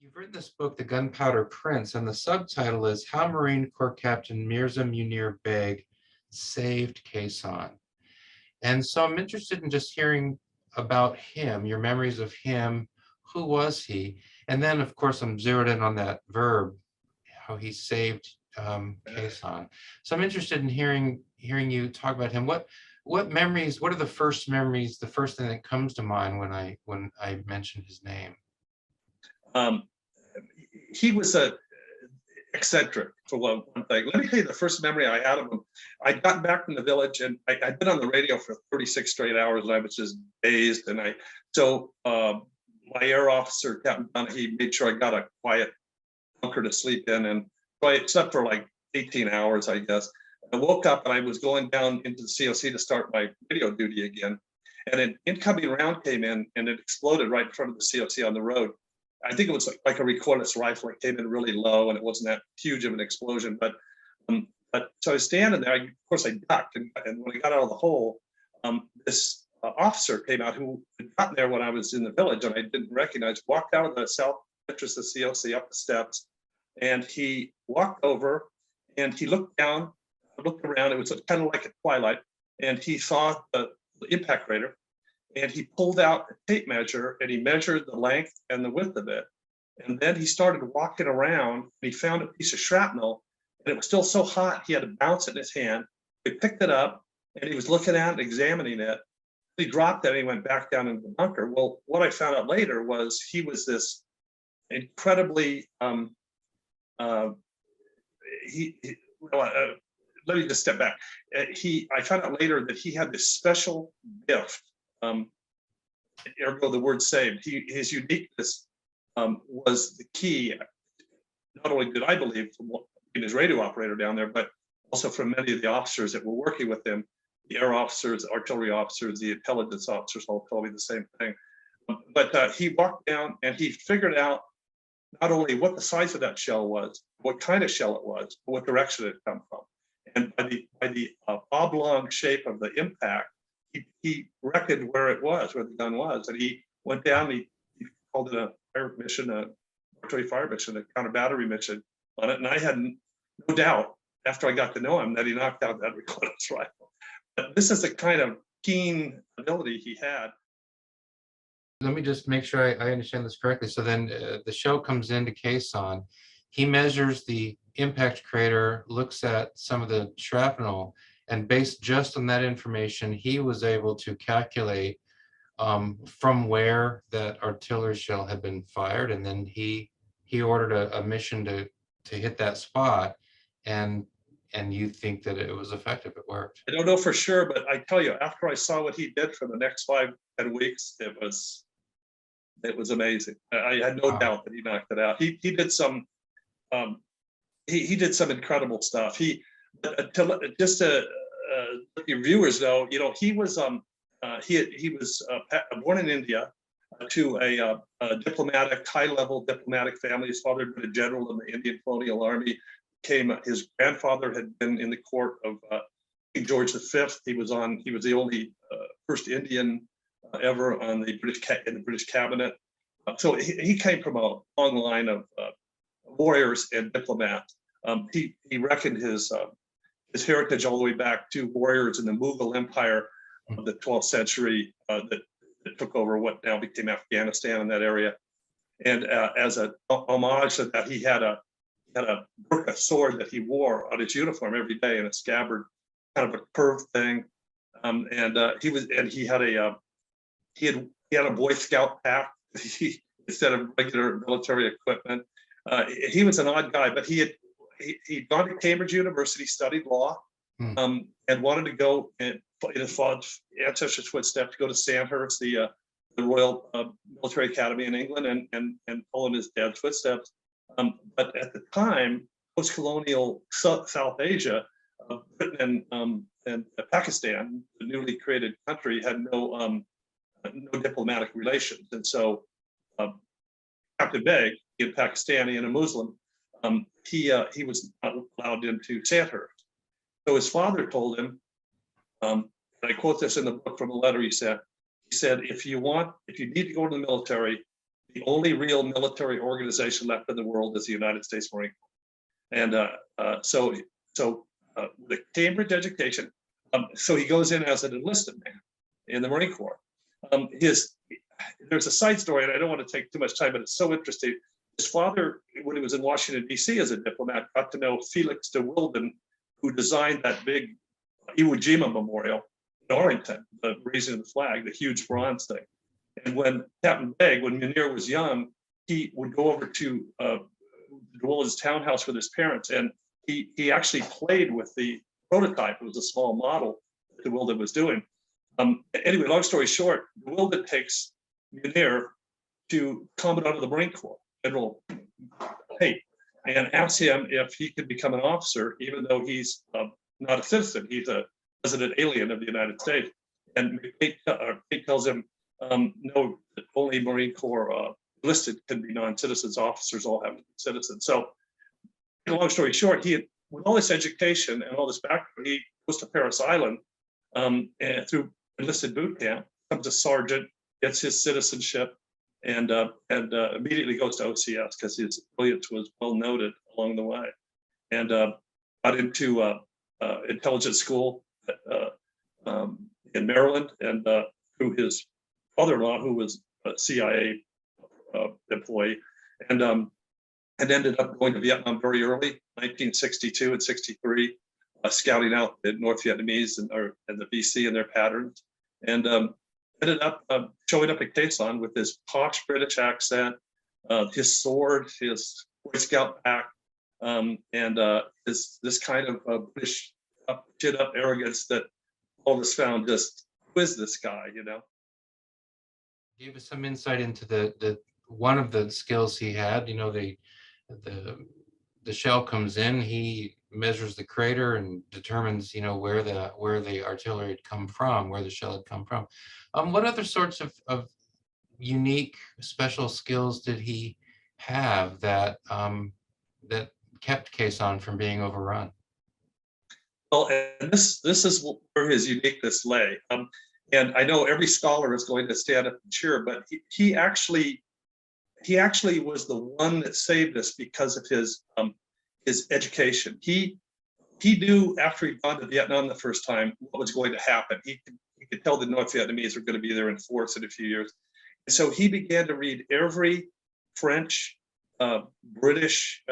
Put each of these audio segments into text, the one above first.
You've written this book, The Gunpowder Prince, and the subtitle is How Marine Corps Captain Mirza Munir Baig Saved Khe Sanh. And so I'm interested in just hearing about him, your memories of him. Who was he? And then, of course, I'm zeroed in on that verb, how he saved Khe Sanh. So I'm interested in hearing you talk about him. What memories? What are the first memories? The first thing that comes to mind when I mention his name? Um, he was a eccentric, for one thing. Let me tell you the first memory I had of him. I'd gotten back from the village, and I'd been on the radio for 36 straight hours, and I was just dazed. And my air officer, Captain Dunn, he made sure I got a quiet bunker to sleep in, and so I slept for like 18 hours, I guess. I woke up and I was going down into the COC to start my radio duty again, and an incoming round came in, and it exploded right in front of the COC on the road. I think it was like a recoilless rifle. It came in really low, and it wasn't that huge of an explosion. But so I was standing there. Of course, I ducked, and when I got out of the hole, this officer came out who had gotten there when I was in the village, and I didn't recognize. Walked out of the south entrance of the COC up the steps, and he walked over, and he looked down, looked around. It was kind of like a twilight, and he saw the impact crater. And he pulled out a tape measure and he measured the length and the width of it. And then he started walking around and he found a piece of shrapnel, and it was still so hot he had to bounce it in his hand. He picked it up and he was looking at it, examining it. He dropped it and he went back down into the bunker. Well, what I found out later was he was this incredibly, let me just step back. I found out later that he had this special gift. Ergo the word saved. His uniqueness was the key. Not only did I believe from being his radio operator down there, but also from many of the officers that were working with him, the air officers, artillery officers, the intelligence officers all told me the same thing. But he walked down and he figured out not only what the size of that shell was, what kind of shell it was, but what direction it had come from. And by the oblong shape of the impact, he reckoned where it was, where the gun was, and he went down. He called it a fire mission, a artillery fire mission, a counter battery mission on it. And I had no doubt after I got to know him that he knocked out that recoilless rifle. But this is the kind of keen ability he had. Let me just make sure I understand this correctly. So then the shell comes into Khe Sanh. He measures the impact crater, looks at some of the shrapnel, and based just on that information, he was able to calculate from where that artillery shell had been fired, and then he ordered a mission to hit that spot, and you think that it was effective, it worked. I don't know for sure, but I tell you, after I saw what he did for the next 5-10 weeks, it was amazing. I had no doubt that he knocked it out. He did some he did some incredible stuff. Just to let your viewers know, he was born in India to a diplomatic, high-level diplomatic family. His father had been a general in the Indian Colonial Army. His grandfather had been in the court of King George V. He was the only first Indian ever on the British cabinet. So he came from a long line of warriors and diplomats. He reckoned his heritage all the way back to warriors in the Mughal Empire of the 12th century that took over what now became Afghanistan in that area. And as an homage to that, he had a Gurkha sword that he wore on his uniform every day in a scabbard, kind of a curved thing. He had a Boy Scout pack instead of regular military equipment. He was an odd guy, but he'd gone to Cambridge University, studied law, and wanted to go in his father's ancestors' footsteps, to go to Sandhurst, the Royal Military Academy in England, and follow in his dad's footsteps. But at the time, post-colonial South Asia, Britain and Pakistan, the newly created country, had no diplomatic relations, and so Captain Baig, being Pakistani and a Muslim, he was not allowed into Sandhurst. So his father told him, and I quote this in the book from a letter he said, if you need to go to the military, the only real military organization left in the world is the United States Marine Corps. And the Cambridge education, so he goes in as an enlisted man in the Marine Corps. There's a side story, and I don't want to take too much time, but it's so interesting. His father, when he was in Washington, D.C. as a diplomat, got to know Felix de Wilden, who designed that big Iwo Jima memorial in Arlington, the raising of the flag, the huge bronze thing. And when Captain Baig, when Munir was young, he would go over to de Wilden's townhouse with his parents, and he actually played with the prototype. It was a small model that de Wilden was doing. Anyway, long story short, de Wilden takes Munir to Commandant of the Marine Corps, General Pate, and asks him if he could become an officer, even though he's not a citizen. He's a resident alien of the United States. And Pate tells him, no, only Marine Corps enlisted can be non-citizens. Officers all have to be citizens. So, long story short, with all this education and all this background, he goes to Parris Island and through enlisted boot camp, becomes a sergeant, gets his citizenship, and immediately goes to OCS because his brilliance was well noted along the way, and got into intelligence school in Maryland, and through his father-in-law, who was a CIA employee, and ended up going to Vietnam very early, 1962 and 63, scouting out the North Vietnamese and the VC and their patterns, and ended up showing up at Khe Sanh with his posh British accent, his sword, his Boy Scout pack, and this kind of British chin-up arrogance that all of us found just, who is this guy, you know? Gave us some insight into the one of the skills he had. You know, the shell comes in, he measures the crater and determines, you know, where the artillery had come from, where the shell had come from. What other sorts of unique special skills did he have that that kept Khe Sanh from being overrun? Well, and this is where his uniqueness lay. And I know every scholar is going to stand up and cheer, but he actually was the one that saved us because of his education. He knew after he'd gone to Vietnam the first time what was going to happen. He could tell the North Vietnamese were going to be there in force in a few years. And so he began to read every French, British,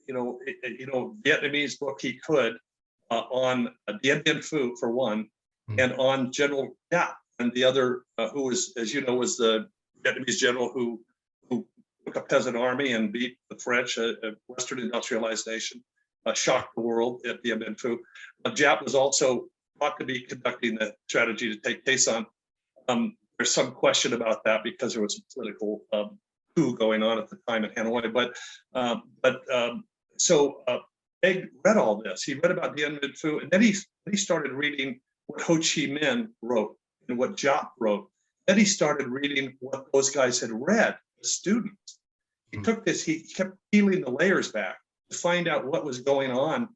Vietnamese book he could on Dien Bien Phu, for one, and on General Giap, and the other, who was, as you know, was the Vietnamese general who took a peasant army and beat the French, a Western industrialized nation, shocked the world at Dien Bien Phu. Giap was also thought to be conducting the strategy to take Khe Sanh. There's some question about that because there was a political coup going on at the time in Hanoi. So Baig read all this. He read about Dien Bien Phu, and then he started reading what Ho Chi Minh wrote and what Giap wrote. Then he started reading what those guys had read as students. He took this, he kept peeling the layers back to find out what was going on,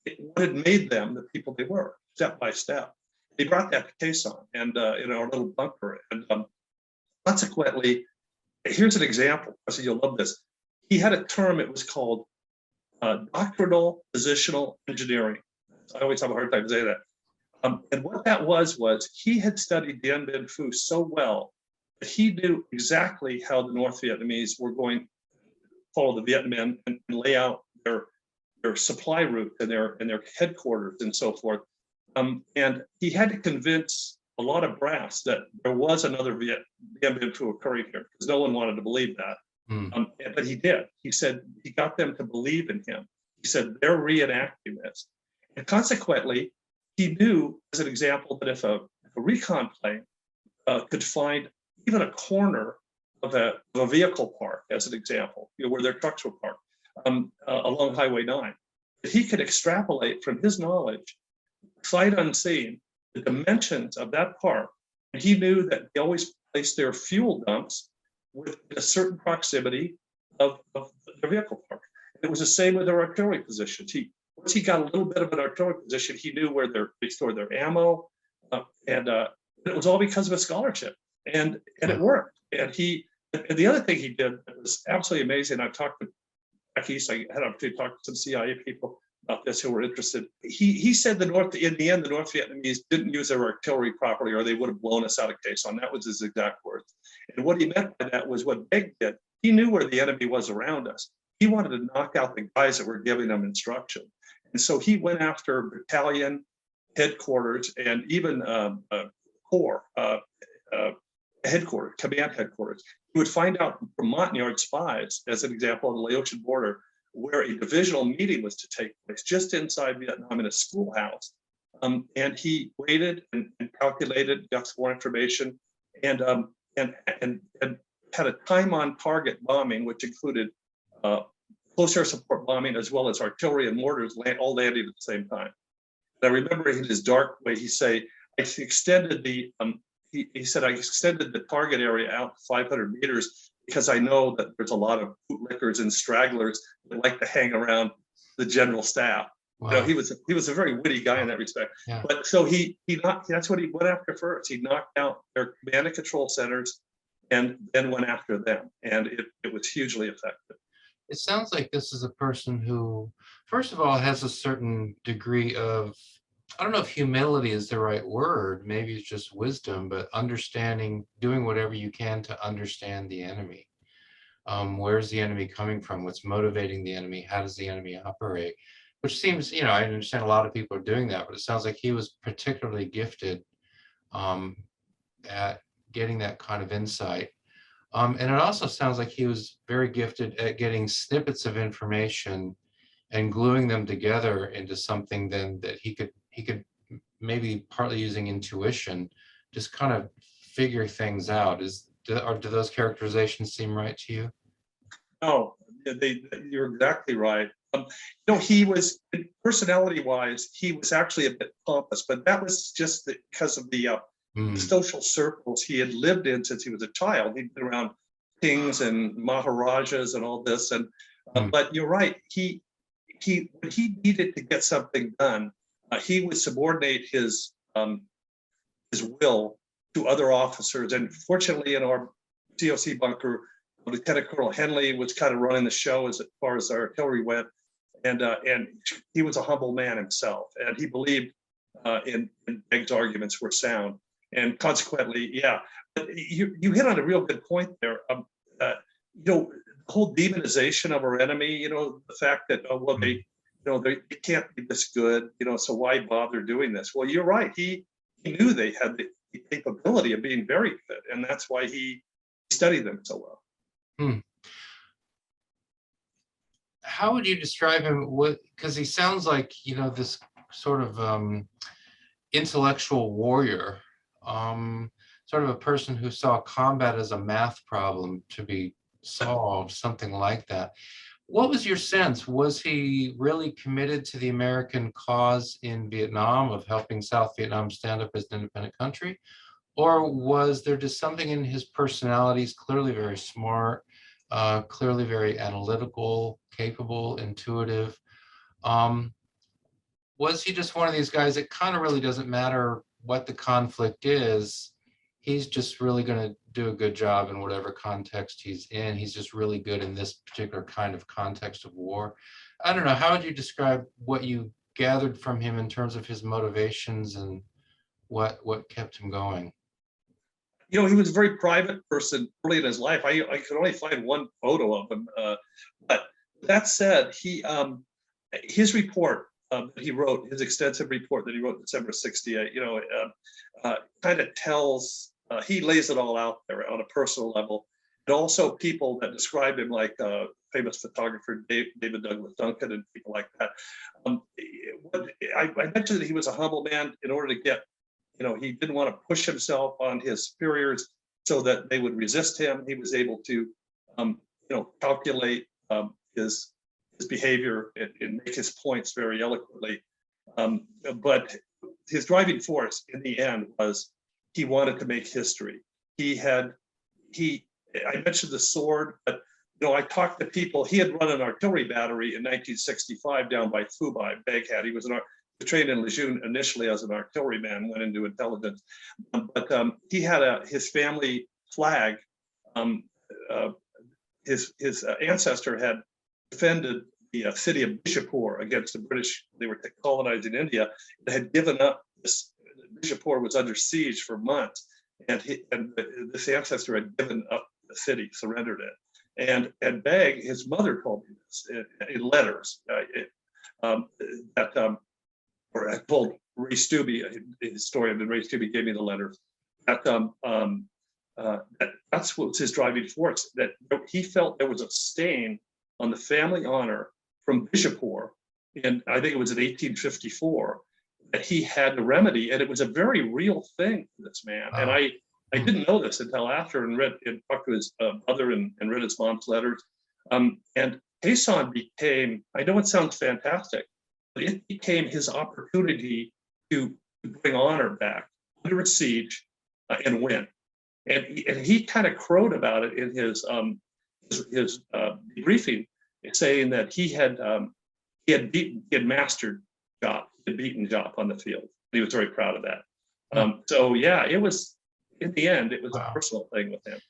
what had made them the people they were, step by step. He brought that to Khe Sanh and in our little bunker. And consequently, here's an example. I said, you'll love this. He had a term, it was called doctrinal positional engineering. I always have a hard time saying that. And what that was he had studied Dien Bien Phu so well that he knew exactly how the North Vietnamese were going to follow the Viet Minh and lay out their supply route and their headquarters and so forth. And he had to convince a lot of brass that there was another Dien Bien Phu occurring here, because no one wanted to believe that. But he did. He said he got them to believe in him. He said they're reenacting this. And consequently, he knew, as an example, that if a recon plane could find even a corner of a vehicle park, as an example, where their trucks were parked along Highway 9, that he could extrapolate from his knowledge, sight unseen, the dimensions of that park. And he knew that they always placed their fuel dumps with a certain proximity of their vehicle park. It was the same with their artillery positions. Once he got a little bit of an artillery position, he knew where they stored their ammo, and it was all because of his scholarship, and it worked. And And the other thing he did that was absolutely amazing, I've talked to back east, I had an opportunity to talk to some CIA people about this who were interested. He said in the end, the North Vietnamese didn't use their artillery properly, or they would have blown us out of Khe Sanh. That was his exact words. And what he meant by that was what Baig did. He knew where the enemy was around us. He wanted to knock out the guys that were giving them instruction. And so he went after battalion headquarters and even corps headquarters, command headquarters. He would find out from Montagnard spies, as an example, on the Laotian border, where a divisional meeting was to take place just inside Vietnam in a schoolhouse. And he waited and calculated, got some more information, and had a time on target bombing, which included close air support bombing as well as artillery and mortars all landing at the same time. And I remember in his dark way, he said, I extended the target area out 500 meters because I know that there's a lot of bootlickers and stragglers that like to hang around the general staff. Wow. You know, he was a very witty guy in that respect. Yeah. But so that's what he went after first. He knocked out their command and control centers and then went after them. And it was hugely effective. It sounds like this is a person who, first of all, has a certain degree of, I don't know if humility is the right word, maybe it's just wisdom, but understanding, doing whatever you can to understand the enemy. Where's the enemy coming from? What's motivating the enemy? How does the enemy operate? Which seems, you know, I understand a lot of people are doing that, but it sounds like he was particularly gifted at getting that kind of insight. And it also sounds like he was very gifted at getting snippets of information and gluing them together into something then that he could maybe partly using intuition, just kind of figure things out. Do those characterizations seem right to you? Oh, you're exactly right. You know, he was, personality-wise, he was actually a bit pompous, but that was just because of the social circles he had lived in since he was a child. He'd been around kings and maharajas and all this. And but you're right. When he needed to get something done, he would subordinate his will to other officers. And fortunately, in our COC bunker, Lieutenant Colonel Henley was kind of running the show as far as artillery went, and he was a humble man himself, and he believed in Baig's arguments were sound. And consequently, yeah, but you hit on a real good point there. You know, the whole demonization of our enemy. You know, the fact that they can't be this good. You know, so why bother doing this? Well, you're right. He knew they had the capability of being very good, and that's why he studied them so well. How would you describe him? Because he sounds like, you know, this sort of intellectual warrior. Sort of a person who saw combat as a math problem to be solved, something like that. What was your sense? Was he really committed to the American cause in Vietnam of helping South Vietnam stand up as an independent country? Or was there just something in his personality? He's clearly very smart, clearly very analytical, capable, intuitive. Was he just one of these guys that kind of really doesn't matter what the conflict is, he's just really going to do a good job in whatever context he's in. He's just really good in this particular kind of context of war. I don't know, how would you describe what you gathered from him in terms of his motivations and what kept him going? You know, he was a very private person early in his life. I could only find one photo of him. But that said, his report that he wrote, his extensive report that he wrote in December '68, you know, kind of tells, he lays it all out there on a personal level. And also people that describe him, like famous photographer David Douglas Duncan and people like that. I mentioned that he was a humble man in order to get, you know, he didn't want to push himself on his superiors so that they would resist him. He was able to, you know, calculate his behavior and make his points very eloquently. But his driving force in the end was he wanted to make history. I mentioned the sword, but you know, I talked to people. He had run an artillery battery in 1965 down by Phu Bai. Baig had. He was trained in Lejeune initially as an artilleryman, went into intelligence. But he had his family flag his ancestor had defended the city of Bishapur against the British. They were colonizing India. They had given up this. Bishapur was under siege for months, and this ancestor had given up the city, surrendered it. And Baig, his mother told me this in letters or I told Ray Stubbe, a historian, and Ray Stubbe gave me the letters. That's what was his driving force. That he felt there was a stain on the family honor from Bishapur, and I think it was in 1854, that he had to remedy, and it was a very real thing for this man. And I didn't know this until after and talked to his mother and read his mom's letters. And Khe Sanh became, I know it sounds fantastic, but it became his opportunity to bring honor back under a siege and win. And he kind of crowed about it in his briefing, saying that he had mastered Jop, he had beaten Jop on the field. He was very proud of that. So yeah, it was, in the end, it was a personal thing with him.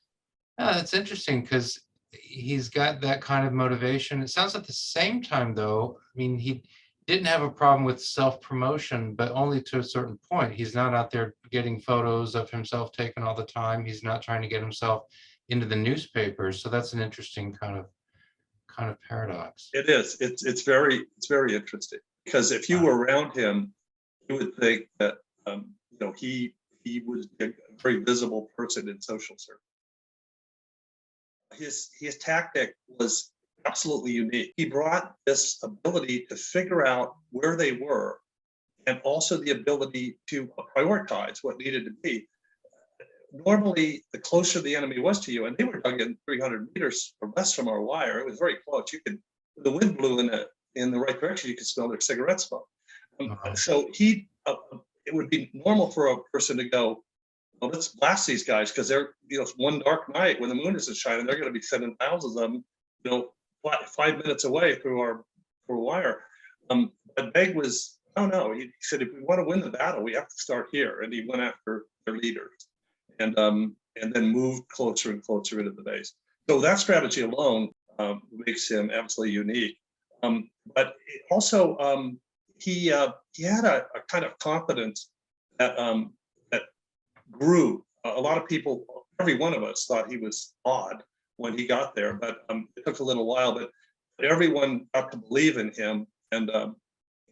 That's interesting because he's got that kind of motivation. It sounds at the same time, though, I mean, he didn't have a problem with self-promotion, but only to a certain point. He's not out there getting photos of himself taken all the time. He's not trying to get himself into the newspapers. So that's an interesting kind of paradox. It is. It's very interesting, because if you were around him, you would think that he was a very visible person in social circles. His tactic was absolutely unique. He brought this ability to figure out where they were, and also the ability to prioritize what needed to be. Normally, the closer the enemy was to you, and they were dug in 300 meters or less from our wire, it was very close. You could, the wind blew in the right direction, you could smell their cigarette smoke. So it would be normal for a person to go, well, let's blast these guys, because they're, one dark night when the moon isn't shining, they're going to be sending thousands of them, 5 minutes away through our wire. But Baig was, no. He said, if we want to win the battle, we have to start here. And he went after their leaders, and then moved closer and closer into the base. So that strategy alone makes him absolutely unique. But also, he had a kind of confidence that grew. A lot of people, every one of us, thought he was odd when he got there, but it took a little while. But everyone got to believe in him, and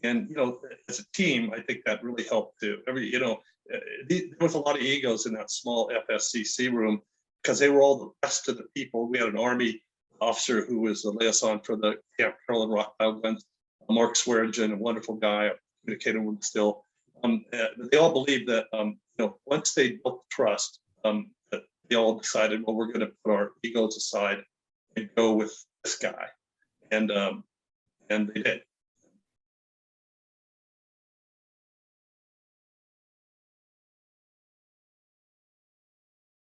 as a team, I think that really helped too. There was a lot of egos in that small FSCC room, because they were all the best of the people. We had an Army officer who was the liaison for the Camp Carolyn Rockpile guns, Mark Swearingen, a wonderful guy, I communicated with him still. They all believed that once they built trust, that they all decided, well, we're going to put our egos aside and go with this guy, and they did.